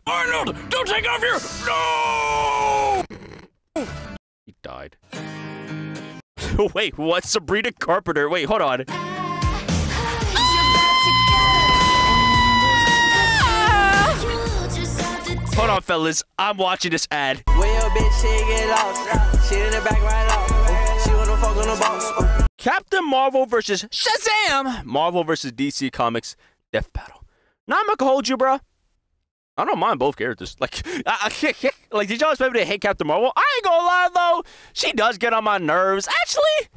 Arnold, don't take off your... No! He died. Wait, what? Sabrina Carpenter. Wait, hold on. Hold on, fellas. I'm watching this ad. When your bitch she get lost, she in the back right off. She wanna fuck on the boss. Captain Marvel versus Shazam. Marvel versus DC Comics Death Battle. Now I'm not gonna hold you, bro. I don't mind both characters. Like, like, did y'all expect me to hate Captain Marvel? I ain't gonna lie, though. She does get on my nerves. Actually,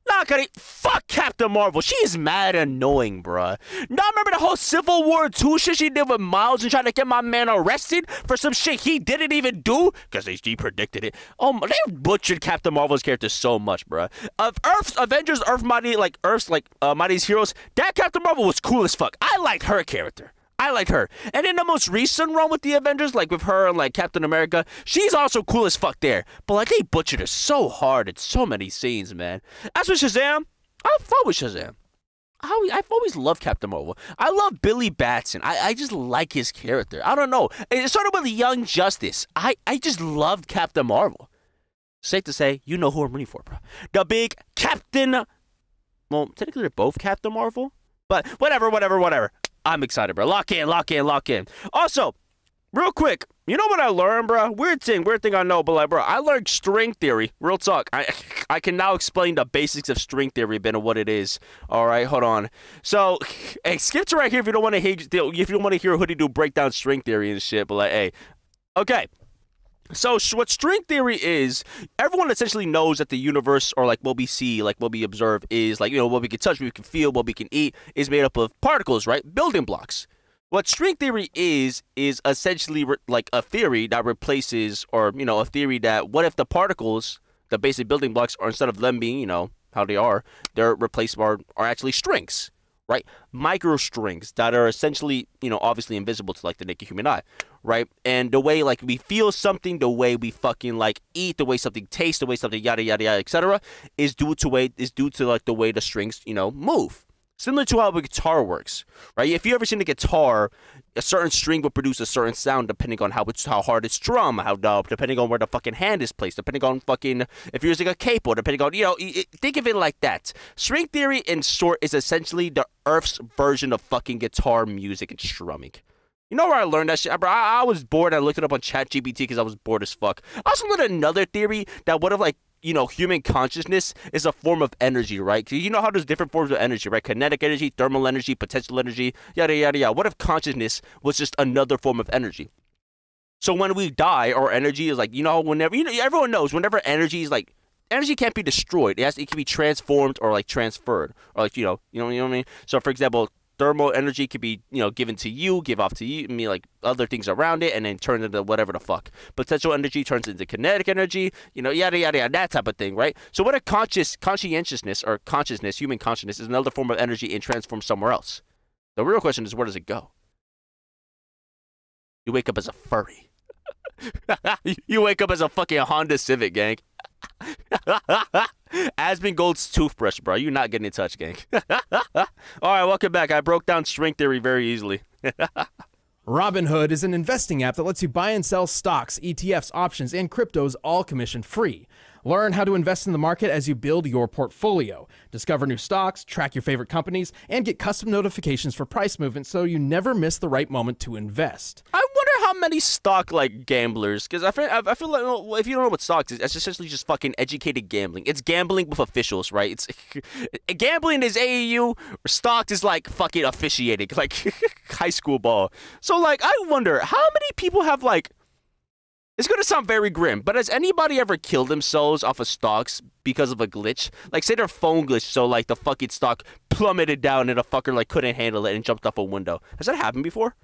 not gonna... Fuck Captain Marvel. She is mad annoying, bruh. Now, remember the whole Civil War II shit she did with Miles and trying to get my man arrested for some shit he didn't even do? Because he predicted it. Oh, they butchered Captain Marvel's character so much, bruh. Of Earth's Avengers, Mightiest Heroes, that Captain Marvel was cool as fuck. I liked her character. I like her. And in the most recent run with the Avengers, like with her and like Captain America, she's also cool as fuck there. But like they butchered her so hard in so many scenes, man. As for Shazam, I fuck with Shazam. I've always loved Captain Marvel. I love Billy Batson. I just like his character. I don't know. It started with Young Justice. I just loved Captain Marvel. Safe to say, you know who I'm rooting for, bro. The big Captain... Well, technically they're both Captain Marvel. But whatever. I'm excited, bro. Lock in. Also, real quick, you know what I learned, bro? Weird thing I know, but like, bro, I learned string theory. Real talk. I can now explain the basics of string theory, Ben, and what it is. All right, hold on. So, hey, skip to right here if you don't want to hear Hoodie do break down string theory and shit. But like, hey, okay. So what string theory is, everyone essentially knows that the universe, or like what we see, like what we observe is like, you know, what we can touch, what we can feel, what we can eat is made up of particles, right? Building blocks. What string theory is essentially like a theory that replaces, or, you know, a theory that what if the particles, the basic building blocks, are instead of them being, you know, how they are, they're replaced are actually strings. Right? Microstrings that are essentially, you know, obviously invisible to like the naked human eye, right? And the way like we feel something, the way we fucking like eat, the way something tastes, the way something yada yada yada, etc., is due to like the way the strings, you know, move. Similar to how a guitar works, right? If you ever seen a guitar, a certain string will produce a certain sound depending on how hard it's strummed, depending on where the fucking hand is placed, depending on fucking, if you're using a capo, depending on, you know, think of it like that. String theory, in short, is essentially the Earth's version of fucking guitar music and strumming. You know where I learned that shit? Bro, I was bored. I looked it up on ChatGPT because I was bored as fuck. I also learned another theory that what if, like, you know, human consciousness is a form of energy, right? Because you know how there's different forms of energy, right? Kinetic energy, thermal energy, potential energy, yada, yada, yada. What if consciousness was just another form of energy? So when we die, our energy is like, you know, whenever, you know, everyone knows whenever energy is like, energy can't be destroyed. It can be transformed or like transferred, or like, you know what I mean? So for example, thermal energy could be, you know, given to you, give off to you, I mean, like other things around it, and then turn into whatever the fuck. Potential energy turns into kinetic energy, you know, yada, yada, yada, that type of thing, right? So what if conscientiousness or consciousness, human consciousness, is another form of energy and transforms somewhere else? The real question is, where does it go? You wake up as a furry. You wake up as a fucking Honda Civic, gang. Aspen Gold's toothbrush, bro. You're not getting in touch, gang. All right, welcome back. I broke down string theory very easily. Robinhood is an investing app that lets you buy and sell stocks, ETFs, options, and cryptos all commission-free. Learn how to invest in the market as you build your portfolio. Discover new stocks, track your favorite companies, and get custom notifications for price movement so you never miss the right moment to invest. I wonder how many stock like gamblers, because I feel like, well, if you don't know what stocks is, it's essentially just fucking educated gambling. It's gambling with officials, right? It's gambling is AAU, stocks is like fucking officiating, like high school ball. So like, I wonder how many people have like. It's going to sound very grim, but has anybody ever killed themselves off of stocks because of a glitch? Like, say their phone glitched, so, like, the fucking stock plummeted down and a fucker, like, couldn't handle it and jumped off a window. Has that happened before?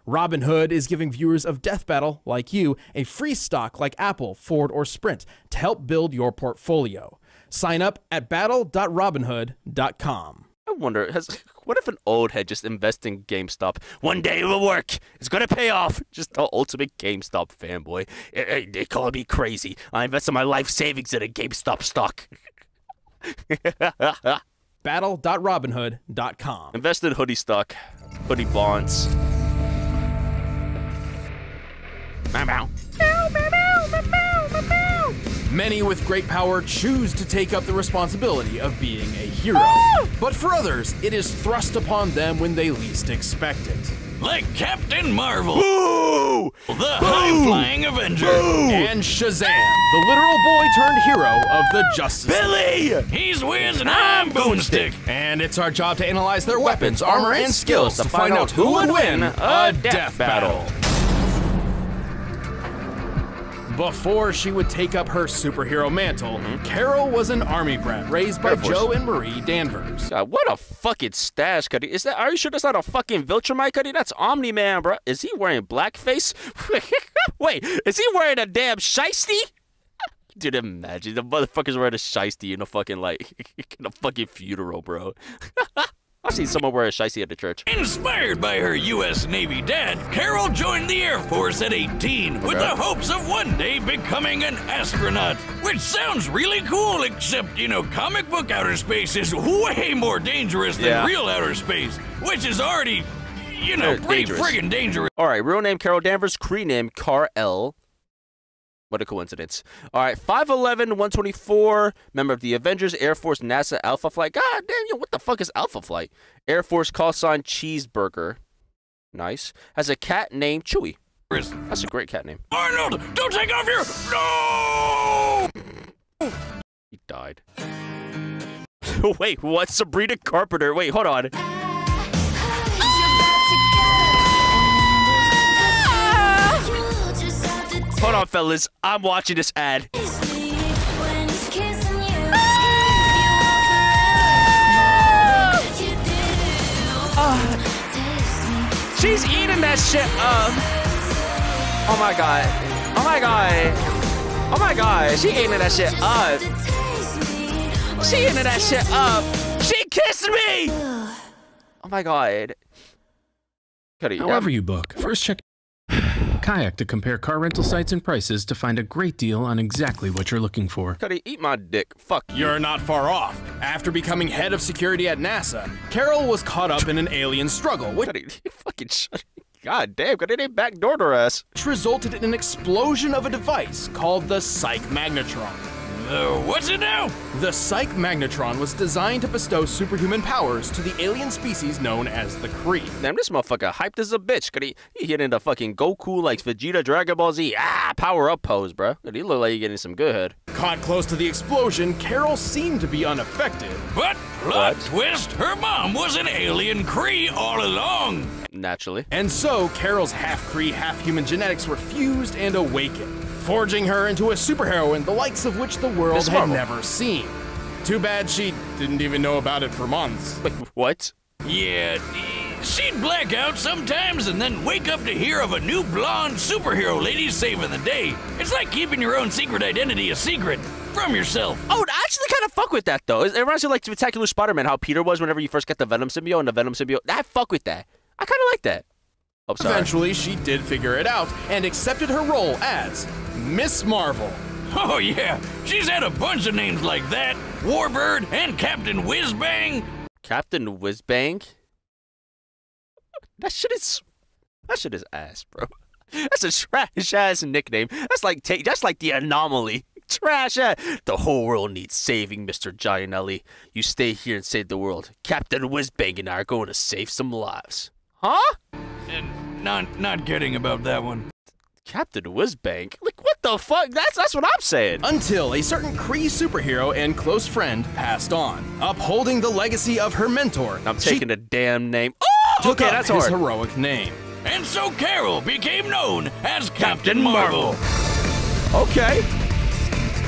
Robinhood is giving viewers of Death Battle, like you, a free stock like Apple, Ford, or Sprint to help build your portfolio. Sign up at battle.robinhood.com. I wonder, what if an old head just invests in GameStop? One day it will work. It's going to pay off. Just the ultimate GameStop fanboy. They call me crazy. I invested my life savings in a GameStop stock. Battle.robinhood.com. Invest in hoodie stock. Hoodie bonds. Many with great power choose to take up the responsibility of being a hero. But for others, it is thrust upon them when they least expect it. Like Captain Marvel, Boo! the high-flying Avenger, And Shazam, the literal boy-turned-hero of the Justice League. Billy! he's Wiz and I'm Boomstick. And it's our job to analyze their weapons, armor, and skills to find out who would win a death battle. Before she would take up her superhero mantle, Carol was an army brat raised by Air Force. Joe and Marie Danvers. God, what a fucking stash, Cuddy. Is that? Are you sure that's not a fucking Viltrumite, Cuddy? That's Omni-Man, bro. Is he wearing blackface? Wait, is he wearing a damn shiesty? Dude, imagine the motherfucker's wearing a shiesty in a fucking, like, in a fucking funeral, bro. I've seen someone wear a shiesty at the church. Inspired by her U.S. Navy dad, Carol joined the Air Force at 18 with the hopes of one day becoming an astronaut. Which sounds really cool, except, you know, comic book outer space is way more dangerous than real outer space, which is already, you know, pretty friggin' dangerous. All right, real name Carol Danvers, Cree name Kar-El. What a coincidence. All right, 5'11", 124, member of the Avengers, Air Force, NASA, Alpha Flight. God damn, yo, what the fuck is Alpha Flight? Air Force, call sign Cheeseburger. Nice. Has a cat named Chewie. That's a great cat name. Arnold, don't take off your... No! He died. Wait, what? Sabrina Carpenter. Wait, hold on. Hold on, fellas. I'm watching this ad. She's eating that shit up. Oh my god. Oh my god. Oh my god. She eating that shit up. She eating that shit up. She kissed me. Oh my god. Cuddy, However you book, first check Kayak to compare car rental sites and prices to find a great deal on exactly what you're looking for. Cuddy, eat my dick. Fuck you. You're not far off. After becoming head of security at NASA, Carol was caught up in an alien struggle, which Cuddy, you fucking shut. God damn, Cuddy, they backdoored her ass. resulted in an explosion of a device called the Psych Magnetron. What's it now? The Psych Magnetron was designed to bestow superhuman powers to the alien species known as the Kree. Damn, this motherfucker hyped as a bitch. Cuddy, he hitting the fucking Goku like Vegeta Dragon Ball Z. Power up pose, bro. Cuddy, you look like you're getting some good head. Caught close to the explosion, Carol seemed to be unaffected. But plot twist, her mom was an alien Kree all along. Naturally. And so, Carol's half-Kree, half-human genetics were fused and awakened, forging her into a superheroine the likes of which the world Miss had Marvel. never seen. Too bad she didn't even know about it for months. Wait, what? Yeah, she'd black out sometimes and then wake up to hear of a new blonde superhero lady saving the day. It's like keeping your own secret identity a secret from yourself. Oh, I actually kind of fuck with that, though. It reminds me of like Spectacular Spider-Man, how Peter was whenever you first got the Venom symbiote and the Venom symbiote. I fuck with that. I kind of like that. Oh, sorry. Eventually, she did figure it out and accepted her role as Miss Marvel. Oh yeah, she's had a bunch of names like that. Warbird and Captain Whizbang. Captain Whizbang? That shit is ass, bro. That's a trash ass nickname. That's like the Anomaly. Trash ass. The whole world needs saving, Mr. Gianelli. You stay here and save the world. Captain Whizbang and I are going to save some lives. Huh? And not kidding about that one. Captain Whizbang? Like, what the fuck? That's what I'm saying. Until a certain Kree superhero and close friend passed on, upholding the legacy of her mentor. I'm taking a damn name. Oh, Took okay, up that's his hard. heroic name. And so Carol became known as Captain Marvel. Okay.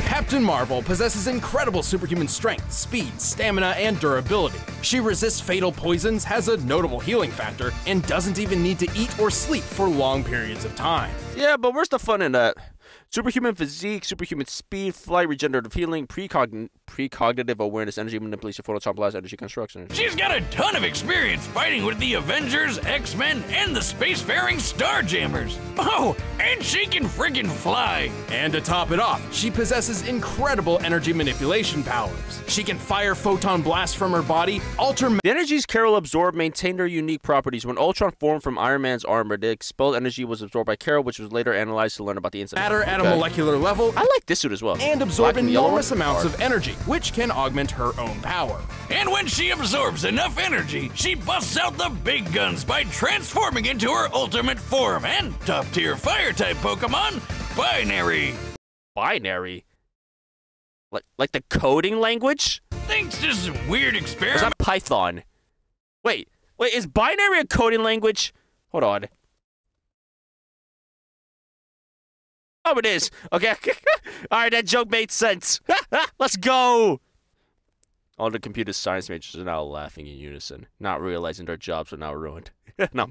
Captain Marvel possesses incredible superhuman strength, speed, stamina, and durability. She resists fatal poisons, has a notable healing factor, and doesn't even need to eat or sleep for long periods of time. Yeah, but where's the fun in that? Superhuman physique, superhuman speed, flight, regenerative healing, precognitive awareness, energy manipulation, photon blast, energy construction. She's got a ton of experience fighting with the Avengers, X-Men, and the spacefaring Starjammers. Oh, and she can friggin' fly. And to top it off, she possesses incredible energy manipulation powers. She can fire photon blasts from her body, alter The energies Carol absorbed maintained their unique properties. When Ultron formed from Iron Man's armor, the expelled energy was absorbed by Carol, which was later analyzed to learn about the incident. matter at a molecular level, I like this suit as well. and absorb Black and yellow enormous one? amounts Hard. of energy, which can augment her own power. And when she absorbs enough energy, she busts out the big guns by transforming into her ultimate form and top-tier fire-type Pokemon, Binary. Binary? Like the coding language? Thanks to some weird Or is experiment. that Python? Wait, is binary a coding language? Hold on. Oh, it is. Okay. Alright, that joke made sense. Let's go! All the computer science majors are now laughing in unison, not realizing their jobs are now ruined. No,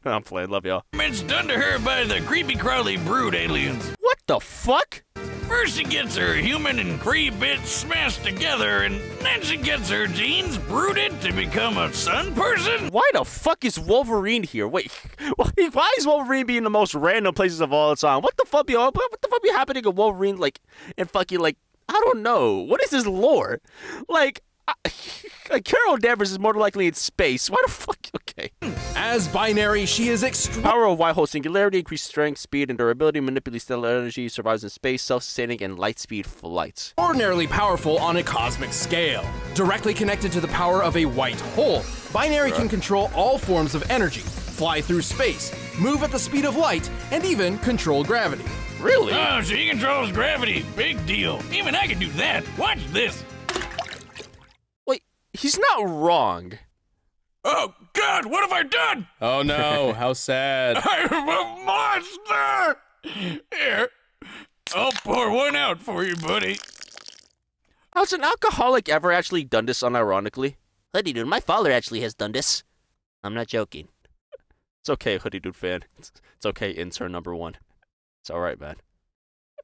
I'm playing. Love y'all. It's done to her by the creepy crawly brood aliens. What the fuck? First she gets her human and Kree bits smashed together, and then she gets her genes brooded to become a sun person? Why the fuck is Wolverine here? Wait, why is Wolverine being the most random places of all time? What the fuck be happening to Wolverine, like, and fucking, like, I don't know. What is his lore? Like Carol Danvers is more likely in space. Why the fuck? Okay. As Binary, she is Power of white hole singularity, increased strength, speed, and durability, manipulates stellar energy, survives in space, self-sustaining, and light speed flight. extraordinarily powerful on a cosmic scale. Directly connected to the power of a white hole, Binary can control all forms of energy, fly through space, move at the speed of light, and even control gravity. Really? Oh, she controls gravity. Big deal. Even I can do that. Watch this. Wait, he's not wrong. Oh, God, what have I done? Oh no, how sad. I'm a monster! Here, I'll pour one out for you, buddy. Has an alcoholic ever actually done this unironically? Hoodie Dude, my father actually has done this. I'm not joking. It's okay, Hoodie Dude fan. It's okay, intern number 1. It's alright, man.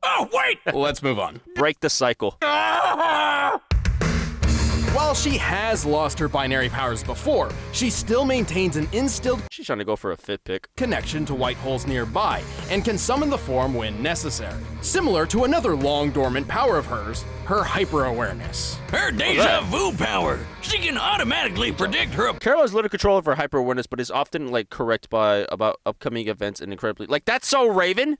Oh, wait! Let's move on. Break the cycle. Ah! While she has lost her Binary powers before, she still maintains an instilled She's trying to go for a fit pick. connection to white holes nearby and can summon the form when necessary. Similar to another long dormant power of hers, her hyper-awareness. Her deja vu power. She can automatically predict her Carol has little control of her hyper awareness, but is often like correct about upcoming events and incredibly like that's so Raven.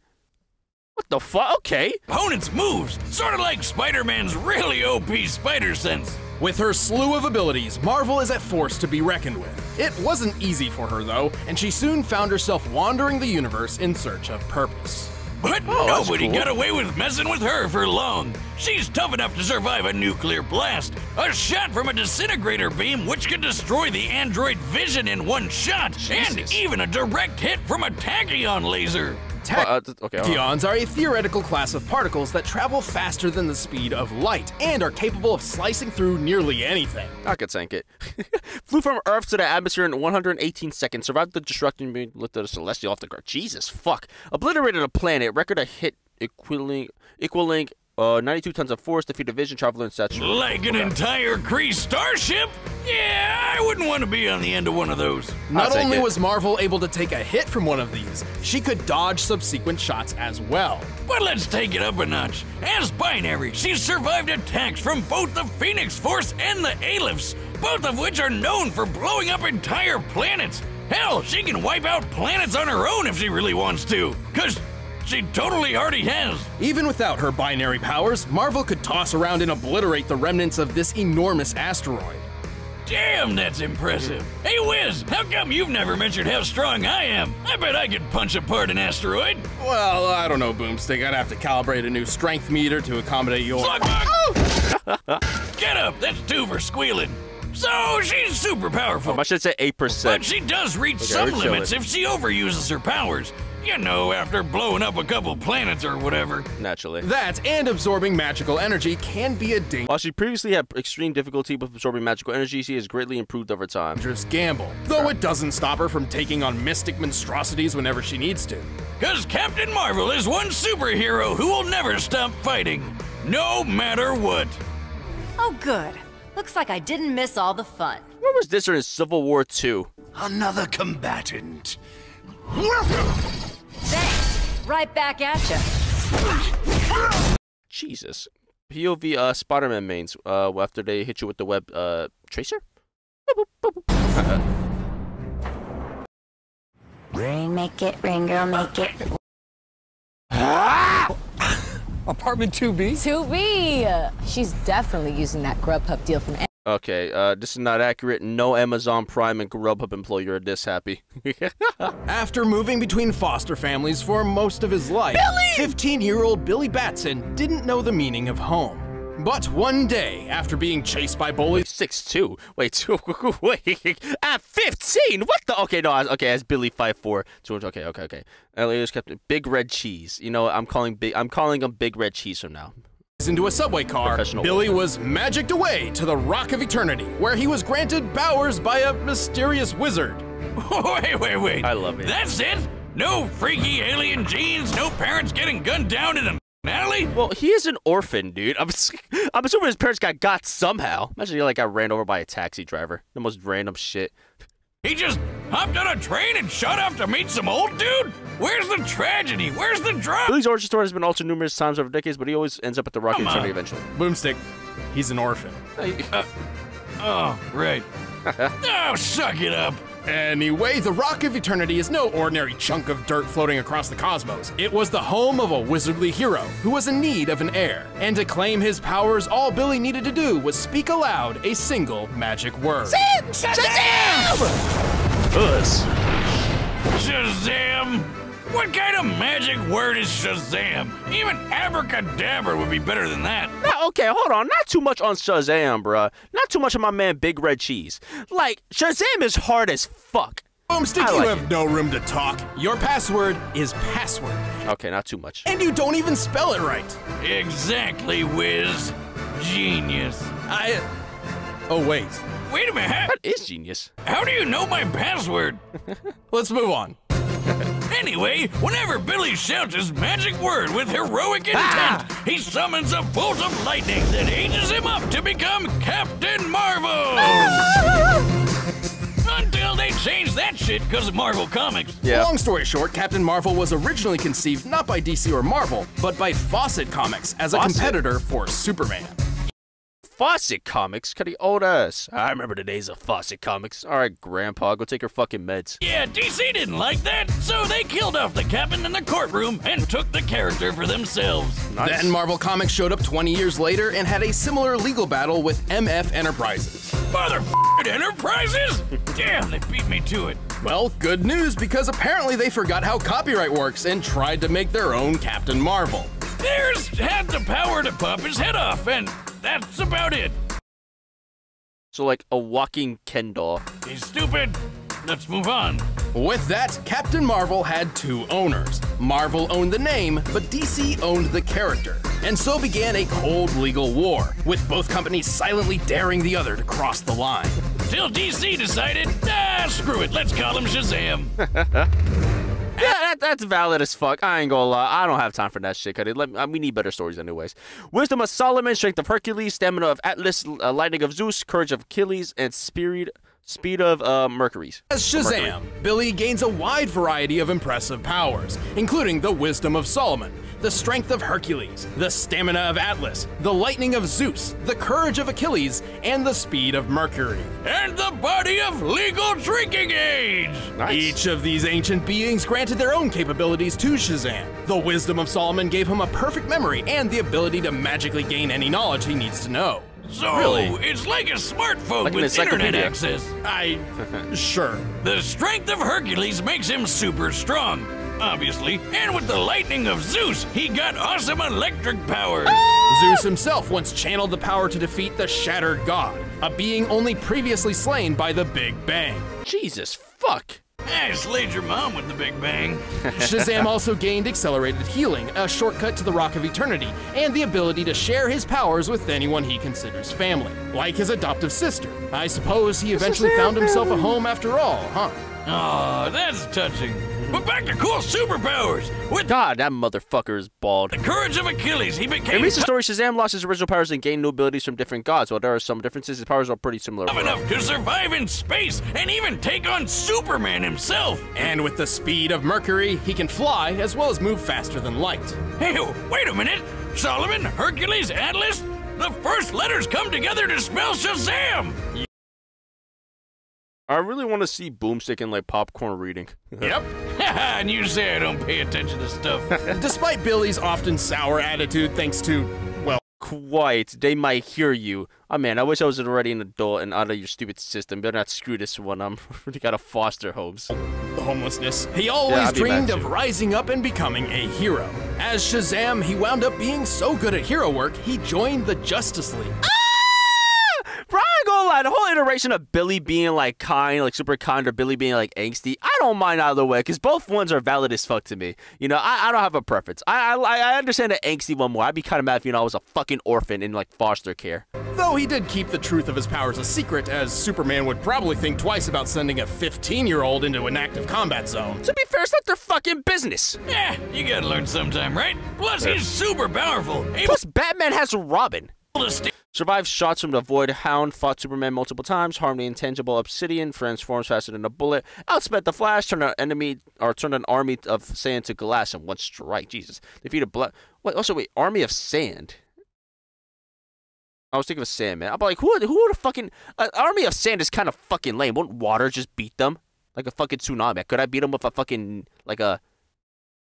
What the fuck? Okay. opponent's moves, sort of like Spider-Man's really OP spider sense. With her slew of abilities, Marvel is a force to be reckoned with. It wasn't easy for her though, and she soon found herself wandering the universe in search of purpose. But that's nobody cool. got away with messing with her for long. She's tough enough to survive a nuclear blast, a shot from a disintegrator beam which could destroy the android vision in one shot, and Jesus. even a direct hit from a tachyon laser. Okay. hold on. Tachyons are a theoretical class of particles that travel faster than the speed of light and are capable of slicing through nearly anything. I could tank it. Flew from Earth to the atmosphere in 118 seconds. Survived the destruction being lifted a celestial off the ground. Jesus fuck. Obliterated a planet. Record a hit equaling 92 tons of force. Defeated Vision, Traveler, and Stature. Like an entire Kree starship? Yeah, I wouldn't want to be on the end of one of those. Not take only it. was Marvel able to take a hit from one of these, she could dodge subsequent shots as well. But let's take it up a notch. As Binary, she's survived attacks from both the Phoenix Force and the Alephists, both of which are known for blowing up entire planets. Hell, she can wipe out planets on her own if she really wants to, 'cause she totally already has. Even without her Binary powers, Marvel could toss around and obliterate the remnants of this enormous asteroid. Damn, that's impressive. Hey, Wiz, how come you've never mentioned how strong I am? I bet I could punch apart an asteroid. Well, I don't know, Boomstick. I'd have to calibrate a new strength meter to accommodate your. Slugbuck! Get up, that's 2 for squealing. So, she's super powerful. I should say 8%. But she does reach some we're limits chilling. if she overuses her powers. You know, after blowing up a couple planets or whatever. Naturally. That and absorbing magical energy can be a While she previously had extreme difficulty with absorbing magical energy, she has greatly improved over time. dangerous gamble, though it doesn't stop her from taking on mystic monstrosities whenever she needs to. Because Captain Marvel is one superhero who will never stop fighting, no matter what. Oh, good. Looks like I didn't miss all the fun. Where was this during Civil War II? Another combatant. Thanks. Right back at ya. Jesus. POV Spider-Man mains after they hit you with the web tracer? Rain, make it, rain girl, make it. Apartment 2B? 2B! She's definitely using that Grubhub deal from Okay, this is not accurate. No Amazon Prime and Grubhub employee are this happy. After moving between foster families for most of his life, 15-year-old Billy Batson didn't know the meaning of home. But one day, after being chased by bullies, 6'2". Wait, wait. At 15? What the? Okay, no. Okay, as Billy 5'4". 200. Okay. Elliot's kept Big Red Cheese. You know, I'm calling him Big Red Cheese from now. into a subway car, Billy was magicked away to the Rock of Eternity, where he was granted powers by a mysterious wizard. Wait. I love it. That's it? No freaky alien genes, no parents getting gunned down in an alley? Well, he is an orphan, dude. I'm assuming his parents got somehow. Imagine he got ran over by a taxi driver. The most random shit. He just hopped on a train and shot off to meet some old dude? Where's the tragedy? Where's the drama? Billy's origin story has been altered numerous times over decades, but he always ends up at the Rock of Eternity eventually. Boomstick, he's an orphan. Oh, right. Oh, suck it up. Anyway, the Rock of Eternity is no ordinary chunk of dirt floating across the cosmos. It was the home of a wizardly hero who was in need of an heir. And to claim his powers, all Billy needed to do was speak aloud a single magic word. Shazam! Shazam! What kind of magic word is Shazam? Even abracadabra would be better than that. Now, okay, hold on. Not too much on Shazam, bruh. Not too much on my man Big Red Cheese. Like, Shazam is hard as fuck. Boomstick, you have no room to talk. Your password is password. Okay, not too much. And you don't even spell it right. Exactly, Wiz. Genius. Oh, wait. Wait a minute. That is genius. How do you know my password? Let's move on. Anyway, whenever Billy shouts his magic word with heroic intent, he summons a bolt of lightning that ages him up to become Captain Marvel! Until they change that shit because of Marvel Comics. Yeah. Long story short, Captain Marvel was originally conceived not by DC or Marvel, but by Fawcett Comics as a competitor for Superman. Fawcett Comics? Cut the old ass. I remember the days of Fawcett Comics. All right, Grandpa, go take your fucking meds. Yeah, DC didn't like that, so they killed off the captain in the courtroom and took the character for themselves. Nice. Then Marvel Comics showed up 20 years later and had a similar legal battle with MF Enterprises. Motherfucking Enterprises? Damn, they beat me to it. Well, good news, because apparently they forgot how copyright works and tried to make their own Captain Marvel. Theirs had the power to pop his head off, and that's about it. So like a walking Ken doll. He's stupid. Let's move on. With that, Captain Marvel had two owners. Marvel owned the name, but DC owned the character. And so began a cold legal war, with both companies silently daring the other to cross the line. Till DC decided, screw it, let's call him Shazam. Yeah, that's valid as fuck. I ain't gonna lie. I don't have time for that shit, we need better stories anyways. Wisdom of Solomon, Strength of Hercules, Stamina of Atlas, Lightning of Zeus, Courage of Achilles, and Speed of Mercury's. As Shazam, Billy gains a wide variety of impressive powers, including the Wisdom of Solomon, the Strength of Hercules, the Stamina of Atlas, the Lightning of Zeus, the Courage of Achilles, and the Speed of Mercury. And the body of legal drinking age! Nice. Each of these ancient beings granted their own capabilities to Shazam. The Wisdom of Solomon gave him a perfect memory and the ability to magically gain any knowledge he needs to know. So, Really? it's like a smartphone Like an with internet encyclopedia. access. Sure. The strength of Hercules makes him super strong, obviously. And with the lightning of Zeus, he got awesome electric powers. Zeus himself once channeled the power to defeat the Shattered God, a being only previously slain by the Big Bang. Jesus fuck. I slayed your mom with the Big Bang. Shazam also gained accelerated healing, a shortcut to the Rock of Eternity, and the ability to share his powers with anyone he considers family, like his adoptive sister. I suppose he eventually found himself a home after all, huh? Oh, that's touching. But back to cool superpowers. With God, that motherfucker is bald. the courage of Achilles, he In became recent stories, Shazam lost his original powers and gained new abilities from different gods. While there are some differences, his powers are pretty similar. tough enough to survive in space and even take on Superman himself. And with the speed of Mercury, he can fly as well as move faster than light. Hey, wait a minute. Solomon, Hercules, Atlas, the first letters come together to spell Shazam. I really want to see Boomstick and like popcorn reading. Yep. And you say I don't pay attention to stuff. Despite Billy's often sour attitude thanks to, well, Quite. They might hear you. Oh man, I wish I was already an adult and out of your stupid system. Better not screw this one. I'm really got a foster homes. homelessness, he always I'd be dreamed mad of too. rising up and becoming a hero. As Shazam, he wound up being so good at hero work, he joined the Justice League. Bro, I ain't gonna lie, the whole iteration of Billy being like kind, like super kind, or Billy being like angsty, I don't mind either way, because both ones are valid as fuck to me. You know, I don't have a preference. I understand the angsty one more. I'd be kind of mad if, you know, I was a fucking orphan in like foster care. Though he did keep the truth of his powers a secret, as Superman would probably think twice about sending a 15-year-old into an active combat zone. To be fair, it's not their fucking business. Yeah, you gotta learn sometime, right? Plus, he's super powerful. Able Plus, Batman has Robin. to stay Survived shots from the Void Hound, fought Superman multiple times, harmed the intangible Obsidian, transforms faster than a bullet, outsped the Flash, turned an army of sand to glass in one strike. Jesus. Defeated wait, army of sand. I was thinking of sand, man. I'm like, who would a fucking army of sand is kind of fucking lame. Wouldn't water just beat them like a fucking tsunami? Could I beat them with a fucking I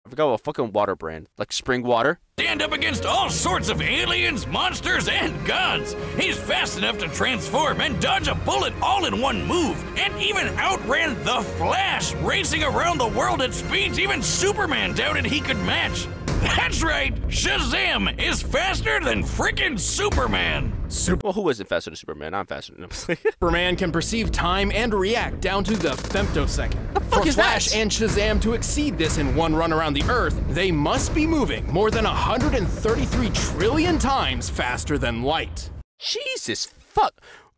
forgot what a fucking water brand, like spring water? stand up against all sorts of aliens, monsters, and gods. He's fast enough to transform and dodge a bullet all in one move, and even outran the Flash, racing around the world at speeds even Superman doubted he could match. That's right, Shazam is faster than frickin' Superman. Well, who isn't faster than Superman? I'm faster than him. Superman can perceive time and react down to the femtosecond. For is Flash that? and Shazam to exceed this in one run around the Earth, they must be moving more than 133 trillion times faster than light. Jesus fuck.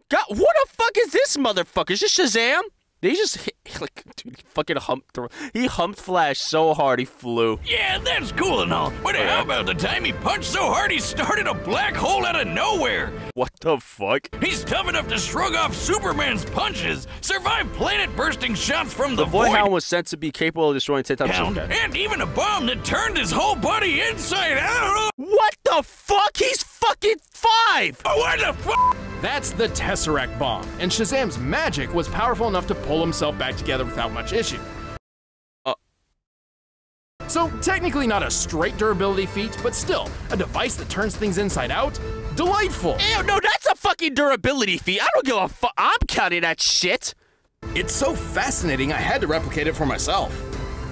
God, what the fuck is this motherfucker? Is this Shazam? They just like, dude, he fucking humped Flash so hard he flew. Yeah, that's cool and all, but how about the time he punched so hard he started a black hole out of nowhere? What the fuck? He's tough enough to shrug off Superman's punches, survive planet-bursting shots from the The Void Void Hound was sent to be capable of destroying 10 times. Hound, and even a bomb that turned his whole body inside out. What the fuck? He's fucking 5! Oh, what the fuck? That's the Tesseract bomb, and Shazam's magic was powerful enough to pull himself back together without much issue. So technically not a straight durability feat, but still, a device that turns things inside out? Delightful! Ew, no, that's a fucking durability feat. I don't give a fuck. I'm counting that shit. It's so fascinating I had to replicate it for myself.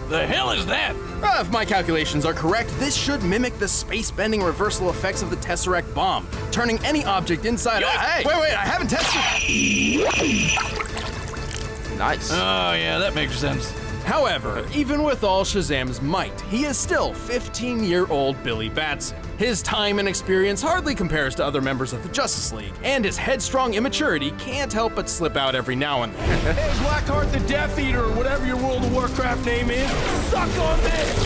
The hell is that? If my calculations are correct, this should mimic the space-bending reversal effects of the Tesseract bomb, turning any object inside out. Hey, wait, I haven't tested. Nice. Oh, yeah, that makes sense. However, even with all Shazam's might, he is still 15-year-old Billy Batson. His time and experience hardly compares to other members of the Justice League, and his headstrong immaturity can't help but slip out every now and then. Hey, Blackheart the Death Eater, or whatever your World of Warcraft name is, suck on this!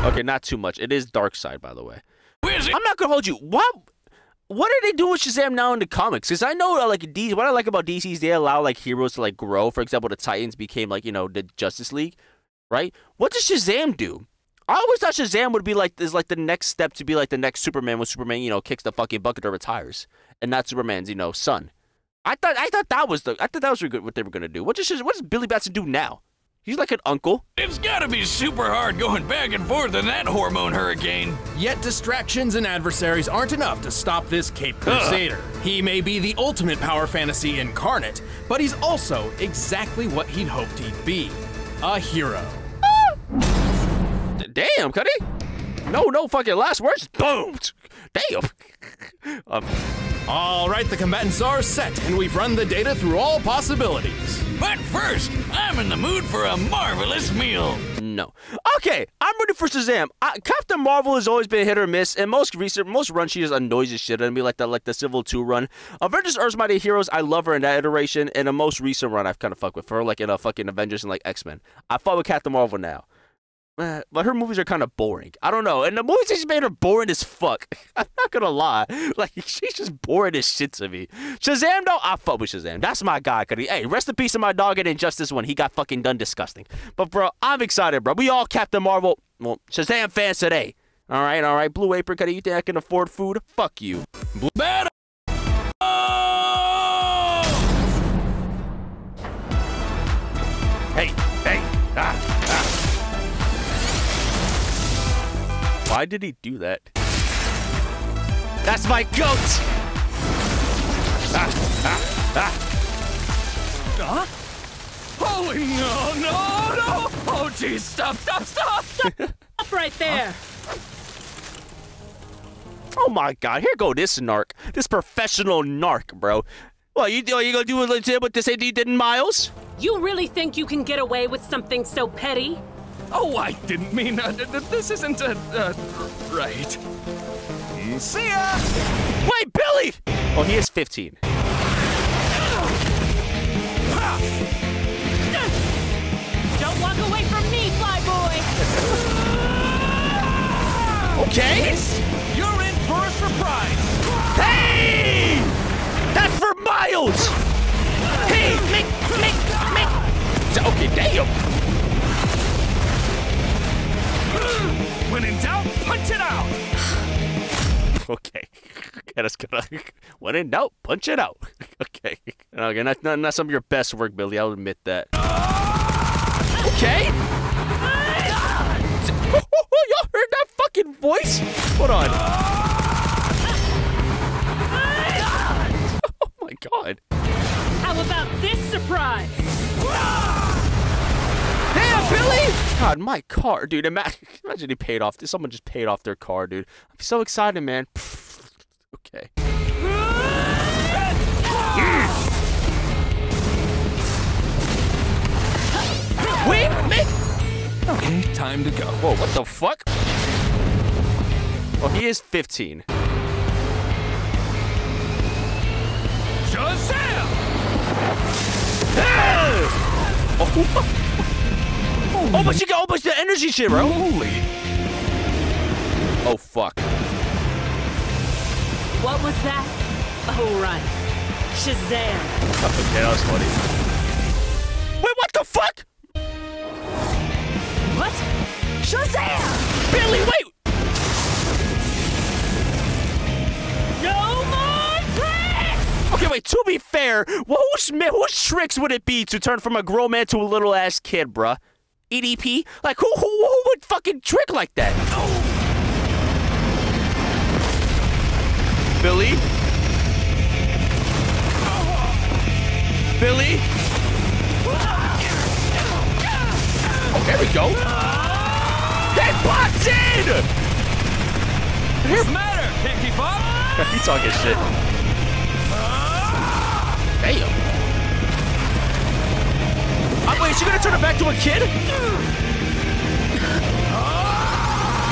Okay, not too much. It is Darkseid, by the way. Where's it? I'm not gonna hold you. What are they doing with Shazam now in the comics? Because I know, like, what I like about DC is they allow, like, heroes to, like, grow. For example, the Titans became, like, you know, the Justice League, right? What does Shazam do? I always thought Shazam would be, like, the next step to be, like, the next Superman when Superman, you know, kicks the fucking bucket or retires. And not Superman's, you know, son. I thought that was what they were gonna do. What does Billy Batson do now? He's like an uncle. It's gotta be super hard going back and forth in that hormone hurricane. Yet distractions and adversaries aren't enough to stop this Cape Crusader. He may be the ultimate power fantasy incarnate, but he's also exactly what he'd hoped he'd be. A hero. Damn, Cuddy. No fucking last words. Boom. Damn. All right, the combatants are set, and we've run the data through all possibilities. But first, I'm in the mood for a marvelous meal. No. Okay, I'm ready for Shazam. Captain Marvel has always been hit or miss, and most run she just annoys the shit out of me, like the Civil 2 run. Avengers Earth's Mighty Heroes, I love her in that iteration, and the most recent run I've kind of fucked with her, like in a fucking Avengers and like X-Men. I fuck with Captain Marvel now. But her movies are kind of boring. I don't know. And the movies just made her boring as fuck. I'm not gonna lie. Like, she's just boring as shit to me. Shazam, though, I fuck with Shazam. That's my guy. Hey, rest in peace to my dog in Injustice when he got fucking done disgusting. But, bro, I'm excited, bro. We all Captain Marvel, well, Shazam fans today. All right. Blue Apron, you think I can afford food? Fuck you. Battle! Hey. Why did he do that? That's my goat! Huh? Holy no! Oh, jeez, stop! Up right there! Oh my god, here go this narc. This professional narc, bro. Well, you gonna do what this AD did in Miles? You really think you can get away with something so petty? Oh, I didn't mean this isn't right. See ya! Wait, Billy! Oh, he is 15. Don't walk away from me, Flyboy! Okay. You're in for a surprise! Hey! That's for Miles! Hey, make. Okay, damn. When in doubt, punch it out! Okay, that's gonna. When in doubt, punch it out. Okay, not some of your best work, Billy. I'll admit that. Okay. Y'all heard that fucking voice? Hold on. Oh my god. How about this surprise? Damn, Billy! God, my car, dude. Imagine he paid off. Someone just paid off their car, dude. I'm so excited, man. Okay. Wait, Mick! Okay, time to go. Whoa, what the fuck? Oh, he is 15. Shazam! Oh, but she got a bunch of energy shit, bro. Holy. Oh, fuck. What was that? Oh, right. Shazam. Okay, that was funny. Wait, what the fuck? What? Shazam! Billy, wait! No more tricks! Okay, wait, to be fair, whose tricks would it be to turn from a grown man to a little-ass kid, bruh? EDP? Like, who would fucking trick like that? Oh. Billy? Billy? Oh, there we go. That box in! What's the matter, Pinky Bob? He's talking shit. Damn. Wait, is she gonna turn it back to a kid?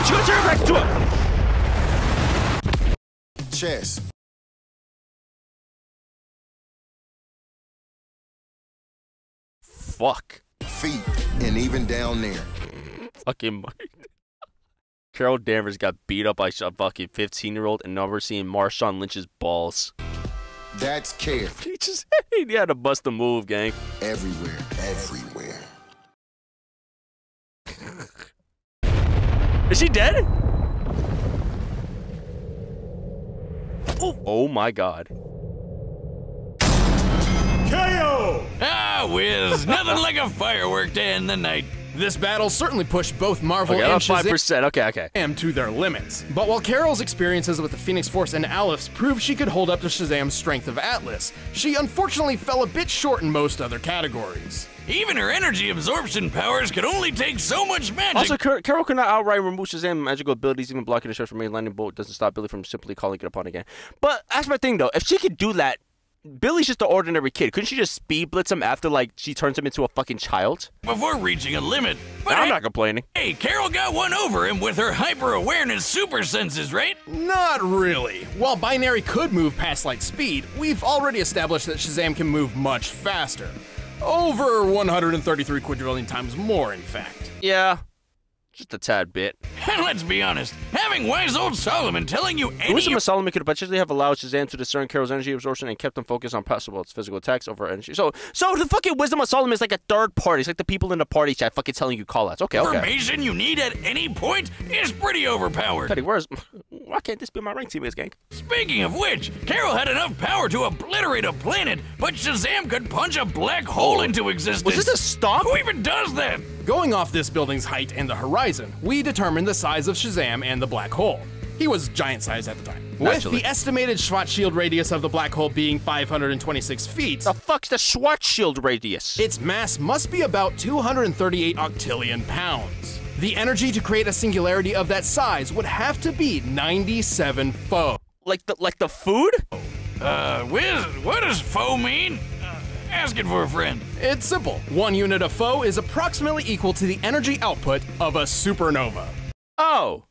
She's gonna turn it back to a... Chess. Fuck. Feet, and even down there. Fucking... Carol Danvers got beat up by a fucking 15-year-old, and now we're seeing Marshawn Lynch's balls. That's care. He had to bust a move, gang. Everywhere. Is she dead? Oh my god. KO! Ah, whiz. Nothing like a firework to end the night. This battle certainly pushed both Marvel Okay, and about 5%. Okay. Shazam to their limits. But while Carol's experiences with the Phoenix Force and Aleph proved she could hold up to Shazam's strength of Atlas, she unfortunately fell a bit short in most other categories. Even her energy absorption powers could only take so much magic. Also, Carol cannot outright remove Shazam's magical abilities, even blocking the shot from a lightning bolt doesn't stop Billy from simply calling it upon again. But that's my thing, though. If she could do that, Billy's just an ordinary kid. Couldn't she just speed blitz him after, like, she turns him into a fucking child? Before reaching a limit. But I'm not complaining. Hey, Carol got one over him with her hyper-awareness super senses, right? Not really. While Binary could move past light speed, we've already established that Shazam can move much faster. Over 133 quadrillion times more, in fact. Yeah. Just a tad bit. And let's be honest, having wise old Solomon telling you any— The wisdom of Solomon could potentially have allowed Shazam to discern Carol's energy absorption and kept him focused on possible physical attacks over energy. So the fucking wisdom of Solomon is like a third party. It's like the people in the party chat fucking telling you call-outs. Okay. Information you need at any point is pretty overpowered. Teddy, why can't this be my rank teammates, gang? Speaking of which, Carol had enough power to obliterate a planet, but Shazam could punch a black hole into existence. Was this a stomp? Who even does that? Going off this building's height and the horizon, we determined the size of Shazam and the black hole. He was giant size at the time. Naturally. With the estimated Schwarzschild radius of the black hole being 526 feet. The fuck's the Schwarzschild radius? Its mass must be about 238 octillion pounds. The energy to create a singularity of that size would have to be 97 foe. Like the food? Wiz, what does foe mean? Asking for a friend. It's simple. 1 unit of foe is approximately equal to the energy output of a supernova. Oh.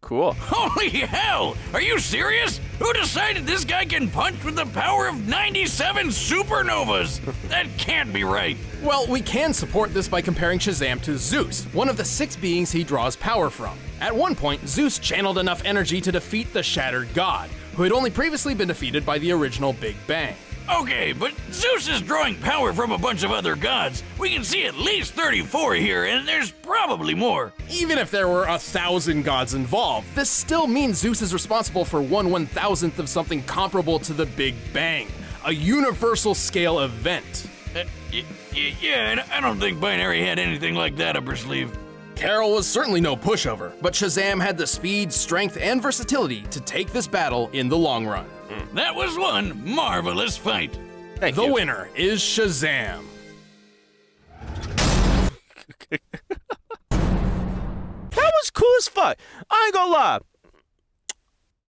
Cool. Holy hell! Are you serious? Who decided this guy can punch with the power of 97 supernovas? That can't be right. Well, we can support this by comparing Shazam to Zeus, one of the 6 beings he draws power from. At one point, Zeus channeled enough energy to defeat the Shattered God, who had only previously been defeated by the original Big Bang. Okay, but Zeus is drawing power from a bunch of other gods. We can see at least 34 here, and there's probably more. Even if there were 1,000 gods involved, this still means Zeus is responsible for 1/1000th of something comparable to the Big Bang, a universal scale event. Yeah, and I don't think Binary had anything like that up her sleeve. Carol was certainly no pushover, but Shazam had the speed, strength, and versatility to take this battle in the long run. That was one marvelous fight. Thank the you. winner is Shazam. That was cool as fuck. I ain't gonna lie.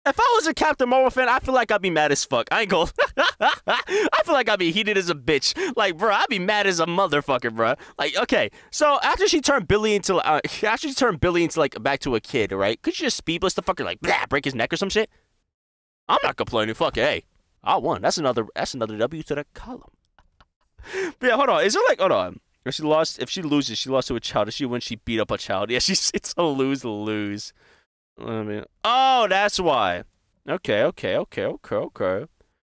If I was a Captain Marvel fan, I feel like I'd be mad as fuck. I ain't gonna. I feel like I'd be heated as a bitch. Like, bro, I'd be mad as a motherfucker, bro. Like, okay, so after she turned Billy into, like back to a kid, right? Could you just speed blitz the fucker, like, blah, break his neck or some shit? I'm not complaining. Fuck it. Hey, I won. That's another W to the column. But yeah, hold on. Is it like, hold on? If she loses, she lost to a child. If she wins, she beat up a child. Yeah, it's a lose-lose. I mean, oh, that's why. Okay.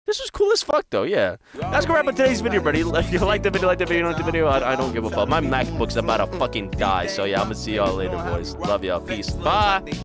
This was cool as fuck, though, yeah. That's gonna wrap up today's video, buddy. If you like the video, don't like the video, I don't give a fuck. My MacBook's about to fucking die, so yeah, I'm gonna see y'all later, boys. Love y'all. Peace. Bye.